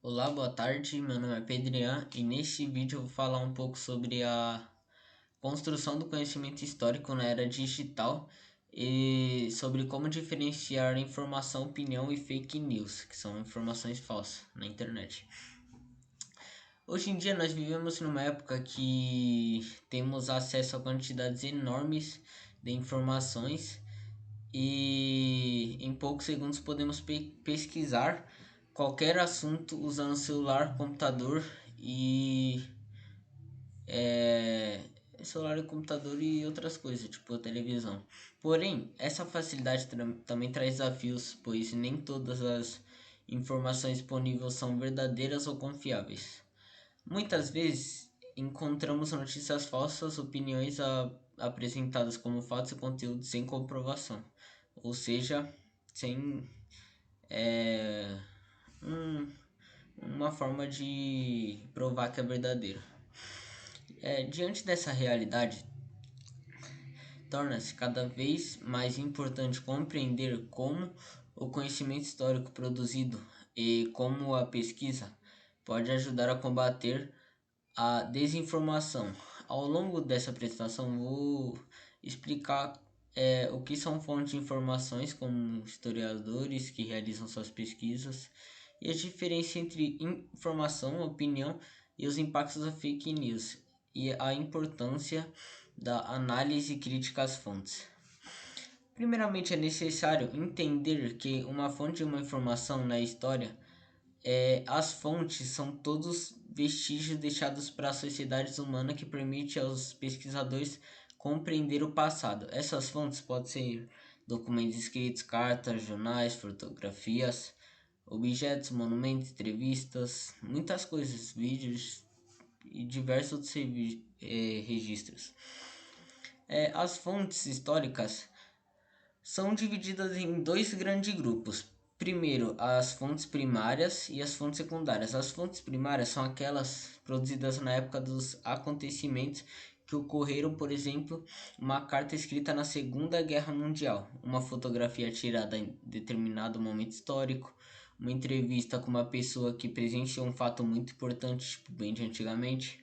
Olá, boa tarde. Meu nome é Pedrian e neste vídeo eu vou falar um pouco sobre a construção do conhecimento histórico na era digital e sobre como diferenciar informação, opinião e fake news, que são informações falsas na internet. Hoje em dia nós vivemos numa época que temos acesso a quantidades enormes de informações e em poucos segundos podemos pesquisar qualquer assunto usando celular, computador e é, celular e computador e outras coisas, tipo a televisão. Porém, essa facilidade também traz desafios, pois nem todas as informações disponíveis são verdadeiras ou confiáveis. Muitas vezes encontramos notícias falsas, opiniões apresentadas como fatos e conteúdos sem comprovação, ou seja, sem é, um, uma forma de provar que é verdadeiro. Diante dessa realidade, torna-se cada vez mais importante compreender como o conhecimento histórico produzido e como a pesquisa pode ajudar a combater a desinformação. Ao longo dessa apresentação, vou explicar o que são fontes de informações, como historiadores que realizam suas pesquisas, e a diferença entre informação, opinião e os impactos da fake news, e a importância da análise crítica às fontes. Primeiramente, é necessário entender que uma fonte de uma informação na história as fontes são todos vestígios deixados para a sociedade humana que permite aos pesquisadores compreender o passado. Essas fontes podem ser documentos escritos, cartas, jornais, fotografias, objetos, monumentos, entrevistas, muitas coisas, vídeos e diversos outros registros. As fontes históricas são divididas em dois grandes grupos. Primeiro, as fontes primárias e as fontes secundárias. As fontes primárias são aquelas produzidas na época dos acontecimentos que ocorreram, por exemplo, uma carta escrita na Segunda Guerra Mundial, uma fotografia tirada em determinado momento histórico, uma entrevista com uma pessoa que presenciou um fato muito importante, tipo bem de antigamente.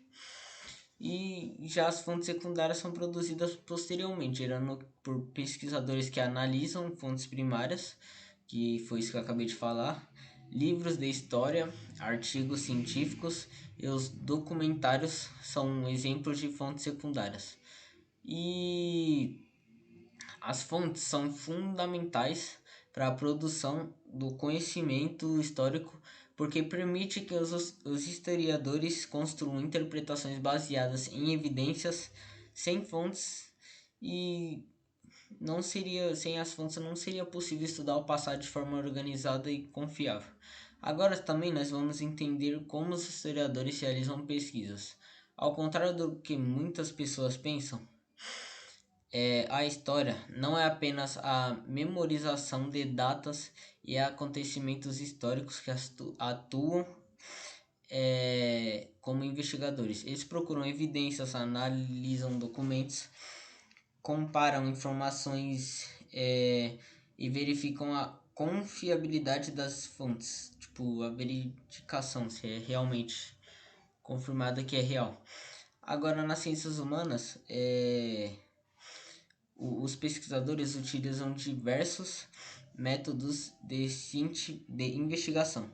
E já as fontes secundárias são produzidas posteriormente, gerando por pesquisadores que analisam fontes primárias, que foi isso que eu acabei de falar, livros de história, artigos científicos e os documentários são exemplos de fontes secundárias. E as fontes são fundamentais para a produção do conhecimento histórico porque permite que os historiadores construam interpretações baseadas em evidências sem fontes e não seria sem as fontes não seria possível estudar o passado de forma organizada e confiável. Agora também nós vamos entender como os historiadores realizam pesquisas. Ao contrário do que muitas pessoas pensam, a história não é apenas a memorização de datas e acontecimentos históricos que atuam como investigadores. Eles procuram evidências, analisam documentos, comparam informações e verificam a confiabilidade das fontes, tipo a verificação se é realmente confirmada que é real. Agora nas ciências humanas, os pesquisadores utilizam diversos métodos de investigação.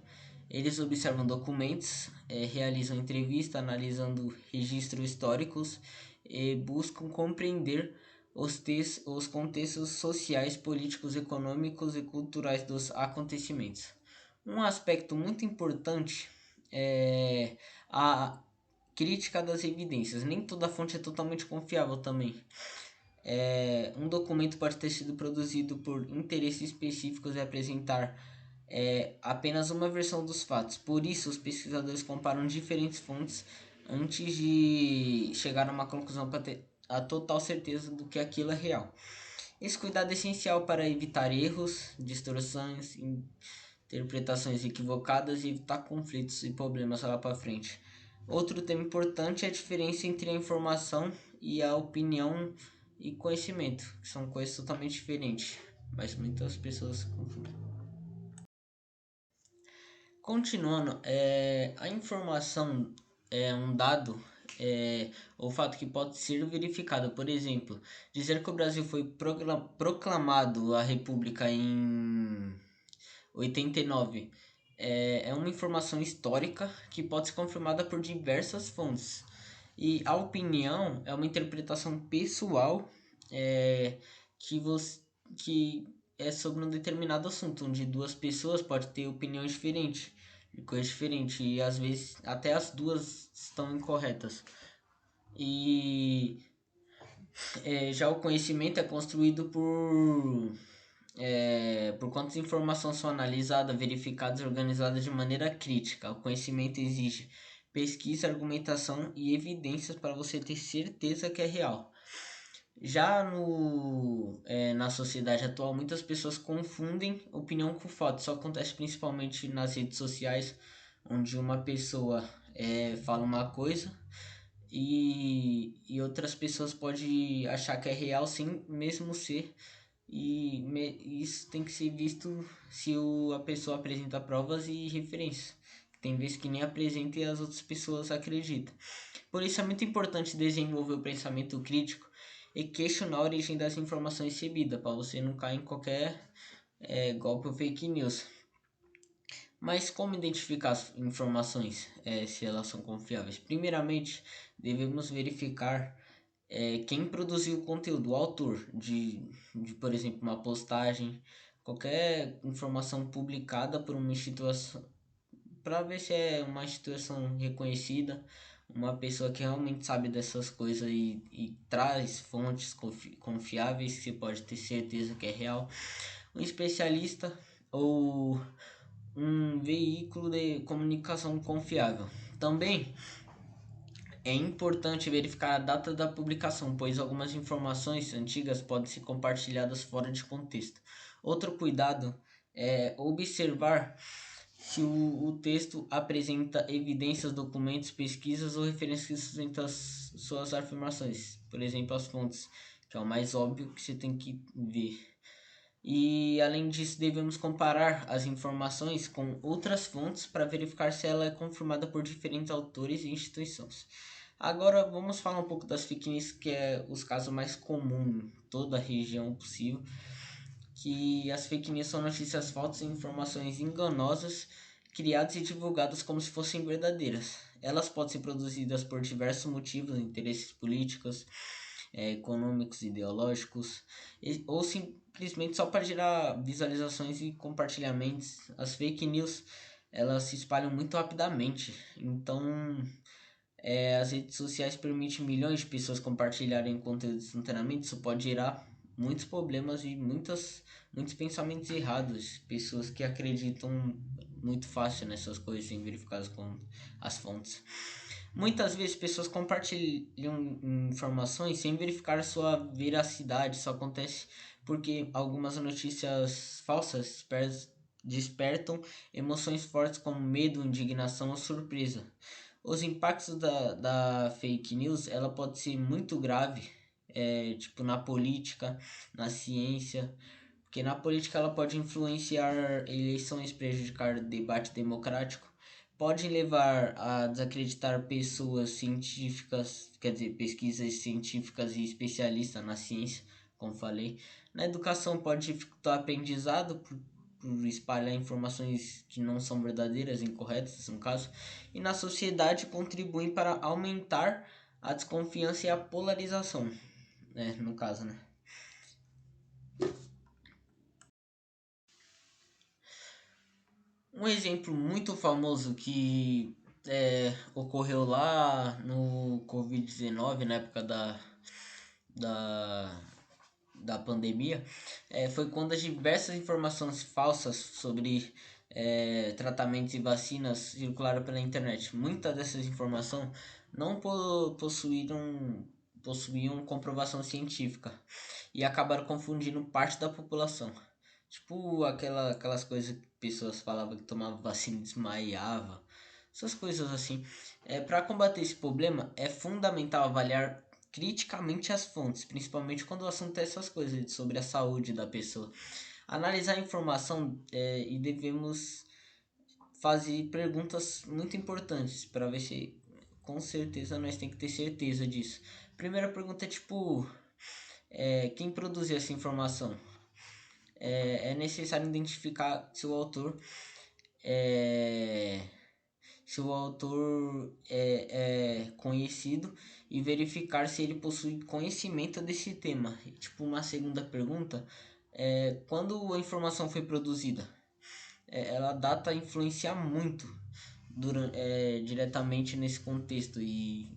Eles observam documentos, realizam entrevistas, analisando registros históricos e buscam compreender os contextos sociais, políticos, econômicos e culturais dos acontecimentos. Um aspecto muito importante é a crítica das evidências. Nem toda fonte é totalmente confiável também. Um documento pode ter sido produzido por interesses específicos e apresentar apenas uma versão dos fatos. Por isso, os pesquisadores comparam diferentes fontes antes de chegar a uma conclusão para ter a total certeza do que aquilo é real. Esse cuidado é essencial para evitar erros, distorções, interpretações equivocadas e evitar conflitos e problemas lá para frente. Outro tema importante é a diferença entre a informação e a opinião e conhecimento, que são coisas totalmente diferentes, mas muitas pessoas confundem. Continuando, a informação é um dado ou fato que pode ser verificado. Por exemplo, dizer que o Brasil foi proclamado a República em 89 é uma informação histórica que pode ser confirmada por diversas fontes. E a opinião é uma interpretação pessoal é, que, você, que é sobre um determinado assunto, onde duas pessoas podem ter opiniões diferentes, coisas diferentes, e às vezes até as duas estão incorretas. E já o conhecimento é construído por quantas informações são analisadas, verificadas e organizadas de maneira crítica. O conhecimento exige pesquisa, argumentação e evidências para você ter certeza que é real. Já na sociedade atual, muitas pessoas confundem opinião com fato. Isso acontece principalmente nas redes sociais, onde uma pessoa fala uma coisa e outras pessoas podem achar que é real sem mesmo ser. Isso tem que ser visto se a pessoa apresenta provas e referências. Tem vezes que nem apresenta e as outras pessoas acreditam. Por isso é muito importante desenvolver o pensamento crítico e questionar a origem das informações recebidas, para você não cair em qualquer golpe ou fake news. Mas como identificar as informações, se elas são confiáveis? Primeiramente, devemos verificar quem produziu o conteúdo, o autor de, por exemplo, uma postagem, qualquer informação publicada por uma instituição, para ver se é uma instituição reconhecida, uma pessoa que realmente sabe dessas coisas e traz fontes confiáveis, que você pode ter certeza que é real, um especialista ou um veículo de comunicação confiável. Também é importante verificar a data da publicação, pois algumas informações antigas podem ser compartilhadas fora de contexto. Outro cuidado é observar se o texto apresenta evidências, documentos, pesquisas ou referências que sustentam as suas afirmações. Por exemplo, as fontes, que é o mais óbvio que você tem que ver. E além disso, devemos comparar as informações com outras fontes para verificar se ela é confirmada por diferentes autores e instituições. Agora vamos falar um pouco das fake news, que é os casos mais comuns em toda a região possível. Que as fake news são notícias falsas e informações enganosas criadas e divulgadas como se fossem verdadeiras. Elas podem ser produzidas por diversos motivos, interesses políticos, econômicos, ideológicos, ou simplesmente só para gerar visualizações e compartilhamentos. As fake news elas se espalham muito rapidamente, então as redes sociais permitem milhões de pessoas compartilharem conteúdo instantaneamente. Isso pode gerar muitos problemas e muitos pensamentos errados. Pessoas que acreditam muito fácil nessas coisas sem verificar as fontes. Muitas vezes pessoas compartilham informações sem verificar sua veracidade. Isso acontece porque algumas notícias falsas despertam emoções fortes como medo, indignação ou surpresa. Os impactos da fake news ela pode ser muito grave, tipo na política, na ciência, porque na política ela pode influenciar eleições, prejudicar o debate democrático, pode levar a desacreditar pessoas científicas, quer dizer, pesquisas científicas e especialistas na ciência, como falei. Na educação pode dificultar o aprendizado por espalhar informações que não são verdadeiras, incorretas, no caso. E na sociedade contribuem para aumentar a desconfiança e a polarização, no caso, né? Um exemplo muito famoso que ocorreu lá no Covid-19, na época da, da pandemia, foi quando as diversas informações falsas sobre tratamentos e vacinas circularam pela internet. Muitas dessas informações não possuíam comprovação científica e acabaram confundindo parte da população. Tipo aquelas coisas que pessoas falavam que tomava vacina e desmaiava. Essas coisas assim. Para combater esse problema, é fundamental avaliar criticamente as fontes, principalmente quando o assunto é essas coisas sobre a saúde da pessoa. Analisar a informação e devemos fazer perguntas muito importantes para ver se com certeza nós tem que ter certeza disso. Primeira pergunta é tipo, quem produziu essa informação? É necessário identificar é, se o autor é conhecido e verificar se ele possui conhecimento desse tema. Tipo, uma segunda pergunta é quando a informação foi produzida. Ela data influencia muito diretamente nesse contexto e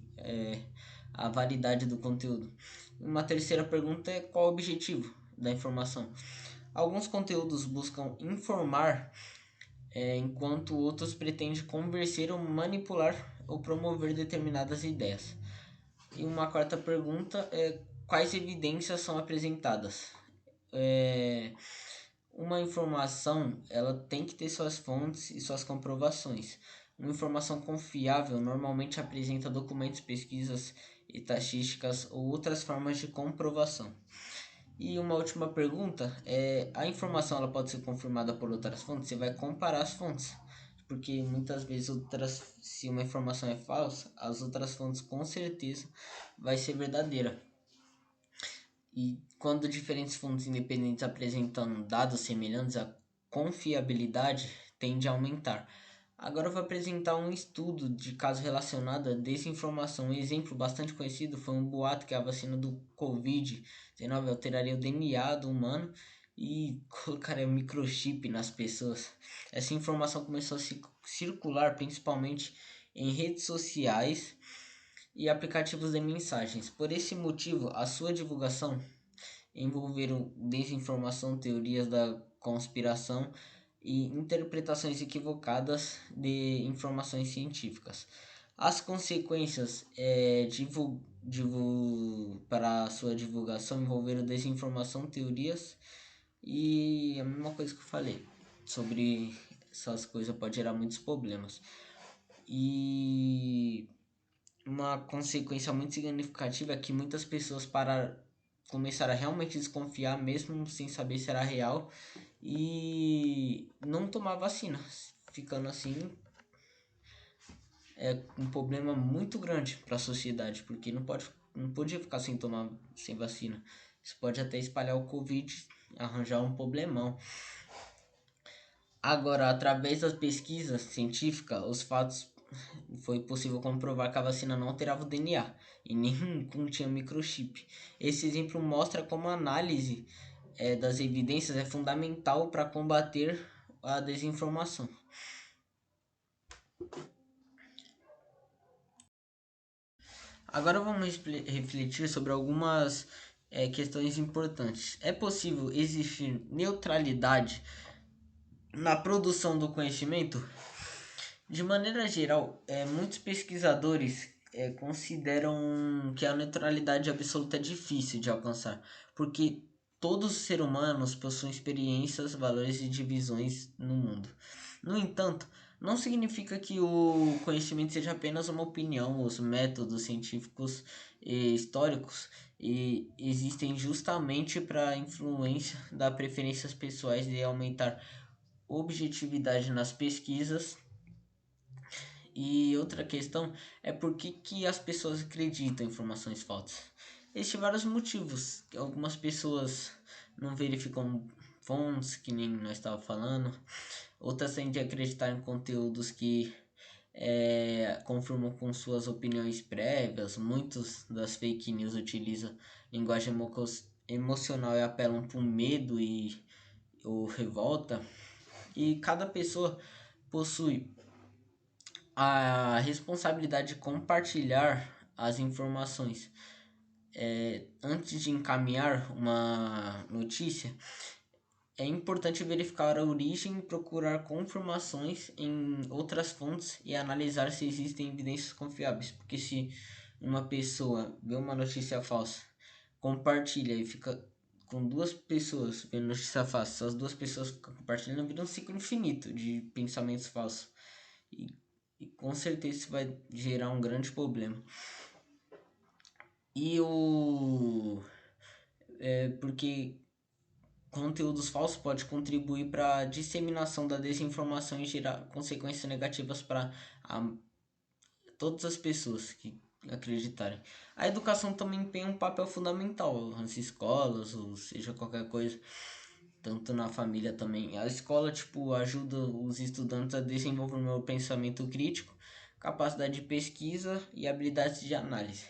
a validade do conteúdo. Uma terceira pergunta é qual o objetivo da informação. Alguns conteúdos buscam informar, enquanto outros pretendem convencer ou manipular ou promover determinadas ideias. E uma quarta pergunta é quais evidências são apresentadas. É, uma informação ela tem que ter suas fontes e suas comprovações. Uma informação confiável normalmente apresenta documentos, pesquisas, estatísticas ou outras formas de comprovação. E uma última pergunta é: a informação ela pode ser confirmada por outras fontes? Você vai comparar as fontes, porque muitas vezes se uma informação é falsa, as outras fontes com certeza vai ser verdadeira. E quando diferentes fontes independentes apresentam dados semelhantes, a confiabilidade tende a aumentar. Agora eu vou apresentar um estudo de caso relacionado à desinformação. Um exemplo bastante conhecido foi um boato que a vacina do Covid-19 alteraria o DNA do humano e colocaria microchip nas pessoas. Essa informação começou a circular principalmente em redes sociais e aplicativos de mensagens. Por esse motivo, a sua divulgação envolveram desinformação, teorias da conspiração e interpretações equivocadas de informações científicas. As consequências para a sua divulgação envolveram desinformação, teorias e a mesma coisa que eu falei sobre essas coisas pode gerar muitos problemas. E uma consequência muito significativa é que muitas pessoas começaram a realmente desconfiar, mesmo sem saber se era real, e não tomar vacina, ficando assim um problema muito grande para a sociedade, porque não podia ficar sem vacina. Isso pode até espalhar o Covid, arranjar um problemão. Agora, através das pesquisas científicas, os fatos foi possível comprovar que a vacina não alterava o DNA e nem continha microchip. Esse exemplo mostra como a análise das evidências é fundamental para combater a desinformação. Agora vamos refletir sobre algumas questões importantes. É possível existir neutralidade na produção do conhecimento? De maneira geral, muitos pesquisadores consideram que a neutralidade absoluta é difícil de alcançar, porque todos os seres humanos possuem experiências, valores e divisões no mundo. No entanto, não significa que o conhecimento seja apenas uma opinião. Os métodos científicos e históricos existem justamente para a influência das preferências pessoais e aumentar objetividade nas pesquisas. E outra questão é por que as pessoas acreditam em informações falsas. Existem vários motivos. Algumas pessoas não verificam fontes, que nem nós estávamos falando. Outras tendem a acreditar em conteúdos que confirmam com suas opiniões prévias. Muitos das fake news utilizam linguagem emocional e apelam para o medo ou revolta. E cada pessoa possui a responsabilidade de compartilhar as informações. Antes de encaminhar uma notícia, é importante verificar a origem, procurar confirmações em outras fontes e analisar se existem evidências confiáveis. Porque se uma pessoa vê uma notícia falsa, compartilha e fica com duas pessoas vendo notícia falsa, se as duas pessoas ficam compartilhando, vira um ciclo infinito de pensamentos falsos. E com certeza isso vai gerar um grande problema. Porque conteúdos falsos pode contribuir para a disseminação da desinformação e gerar consequências negativas para todas as pessoas que acreditarem. A educação também tem um papel fundamental nas escolas, ou seja, qualquer coisa, tanto na família também. A escola, tipo, ajuda os estudantes a desenvolver o pensamento crítico, capacidade de pesquisa e habilidades de análise.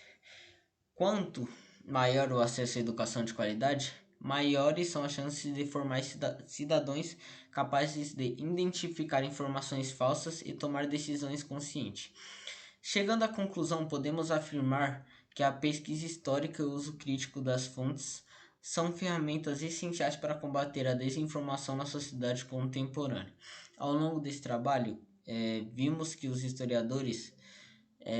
Quanto maior o acesso à educação de qualidade, maiores são as chances de formar cidadãos capazes de identificar informações falsas e tomar decisões conscientes. Chegando à conclusão, podemos afirmar que a pesquisa histórica e o uso crítico das fontes são ferramentas essenciais para combater a desinformação na sociedade contemporânea. Ao longo desse trabalho, vimos que os historiadores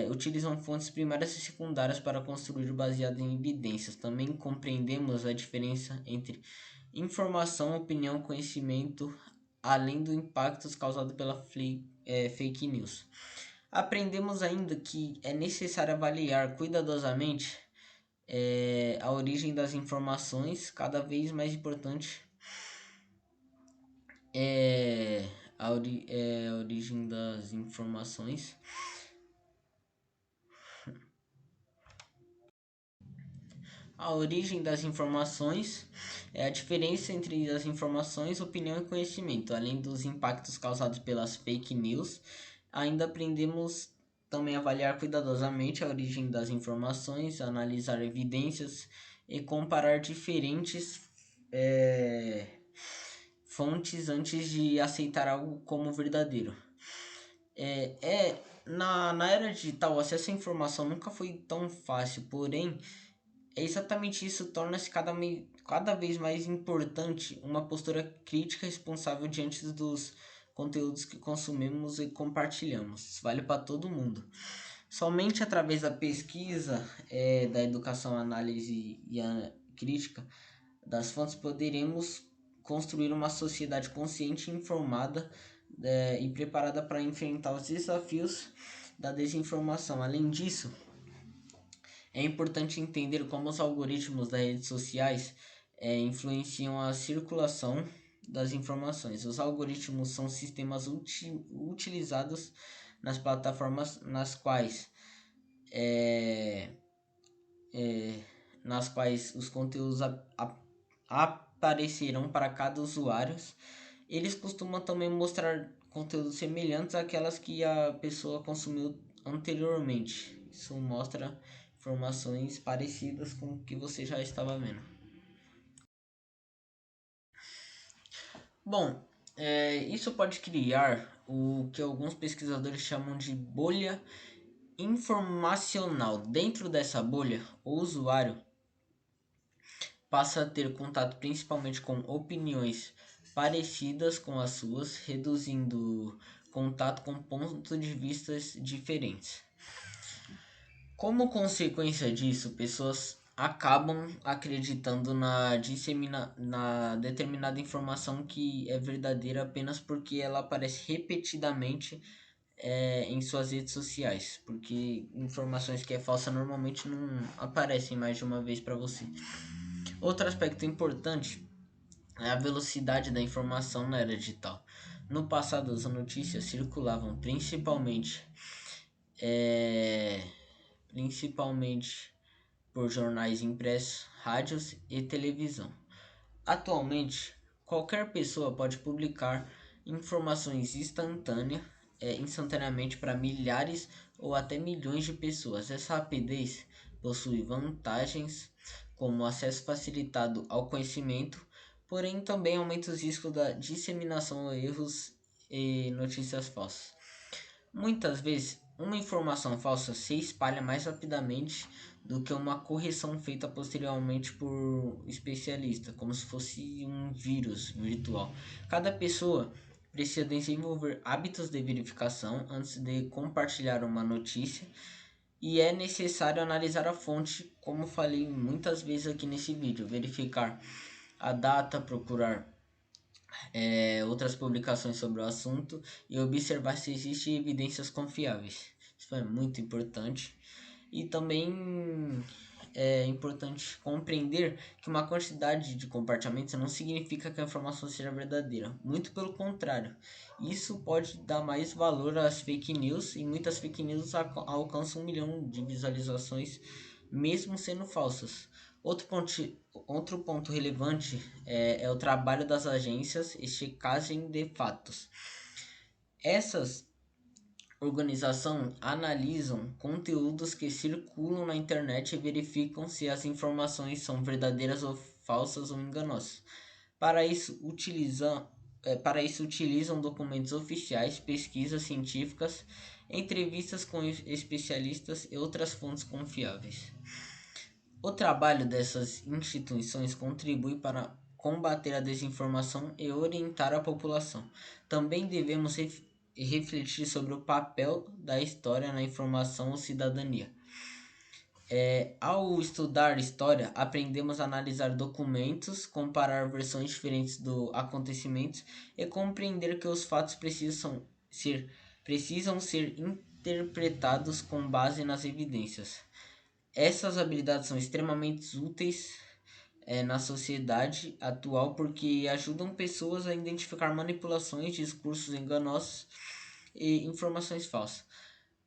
utilizam fontes primárias e secundárias para construir baseado em evidências. Também compreendemos a diferença entre informação, opinião, conhecimento, além dos impactos causados pela fake news. Aprendemos ainda que é necessário avaliar cuidadosamente a origem das informações, cada vez mais importante a origem das informações. A origem das informações é a diferença entre as informações, opinião e conhecimento, além dos impactos causados pelas fake news. Ainda aprendemos também a avaliar cuidadosamente a origem das informações, analisar evidências e comparar diferentes fontes antes de aceitar algo como verdadeiro. Na era digital, o acesso à informação nunca foi tão fácil, porém, exatamente isso torna-se cada vez mais importante uma postura crítica e responsável diante dos conteúdos que consumimos e compartilhamos. Isso vale para todo mundo. Somente através da pesquisa, da educação, análise e a crítica das fontes poderemos construir uma sociedade consciente, informada e preparada para enfrentar os desafios da desinformação. Além disso, é importante entender como os algoritmos das redes sociais influenciam a circulação das informações. Os algoritmos são sistemas utilizados nas plataformas nas quais os conteúdos aparecerão para cada usuário. Eles costumam também mostrar conteúdos semelhantes àquelas que a pessoa consumiu anteriormente. Isso mostra informações parecidas com o que você já estava vendo. Bom, isso pode criar o que alguns pesquisadores chamam de bolha informacional. Dentro dessa bolha, o usuário passa a ter contato principalmente com opiniões parecidas com as suas, reduzindo contato com pontos de vista diferentes. Como consequência disso, pessoas acabam acreditando na determinada informação que é verdadeira apenas porque ela aparece repetidamente em suas redes sociais, porque informações que é falsa normalmente não aparecem mais de uma vez para você. Outro aspecto importante é a velocidade da informação na era digital. No passado, as notícias circulavam principalmente por jornais impressos, rádios e televisão. Atualmente, qualquer pessoa pode publicar informações instantaneamente para milhares ou até milhões de pessoas. Essa rapidez possui vantagens como acesso facilitado ao conhecimento, porém também aumenta os riscos da disseminação de erros e notícias falsas. Muitas vezes, uma informação falsa se espalha mais rapidamente do que uma correção feita posteriormente por especialista, como se fosse um vírus virtual. Cada pessoa precisa desenvolver hábitos de verificação antes de compartilhar uma notícia e é necessário analisar a fonte, como falei muitas vezes aqui nesse vídeo, verificar a data, procurar outras publicações sobre o assunto e observar se existem evidências confiáveis. Isso é muito importante. E também é importante compreender que uma quantidade de compartilhamentos não significa que a informação seja verdadeira. Muito pelo contrário. Isso pode dar mais valor às fake news e muitas fake news alcançam 1 milhão de visualizações, mesmo sendo falsas. Outro ponto relevante é o trabalho das agências e checagem de fatos. Essas organizações analisam conteúdos que circulam na internet e verificam se as informações são verdadeiras ou falsas ou enganosas. Para isso utilizam documentos oficiais, pesquisas científicas, entrevistas com especialistas e outras fontes confiáveis. O trabalho dessas instituições contribui para combater a desinformação e orientar a população. Também devemos refletir sobre o papel da história na informação ou cidadania. Ao estudar história, aprendemos a analisar documentos, comparar versões diferentes do acontecimento e compreender que os fatos precisam ser interpretados com base nas evidências. Essas habilidades são extremamente úteis na sociedade atual porque ajudam pessoas a identificar manipulações, discursos enganosos e informações falsas.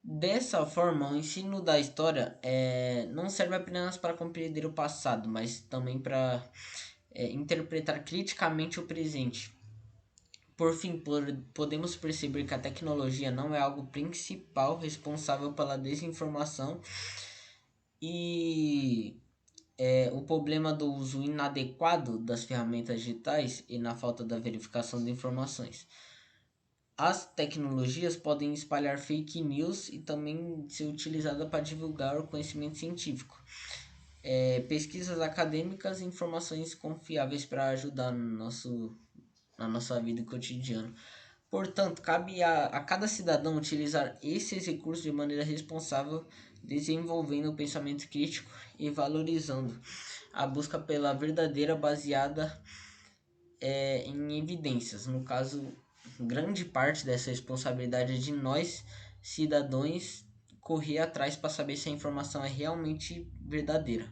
Dessa forma, o ensino da história não serve apenas para compreender o passado, mas também para interpretar criticamente o presente. Por fim, podemos perceber que a tecnologia não é algo principal responsável pela desinformação e o problema do uso inadequado das ferramentas digitais e na falta da verificação de informações. As tecnologias podem espalhar fake news e também ser utilizadas para divulgar o conhecimento científico. Pesquisas acadêmicas e informações confiáveis para ajudar na nossa vida cotidiana. Portanto, cabe a cada cidadão utilizar esses recursos de maneira responsável, desenvolvendo o pensamento crítico e valorizando a busca pela verdadeira baseada em evidências. No caso, grande parte dessa responsabilidade é de nós, cidadãos, correr atrás para saber se a informação é realmente verdadeira,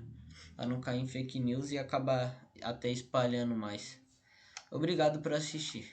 para não cair em fake news e acabar até espalhando mais. Obrigado por assistir.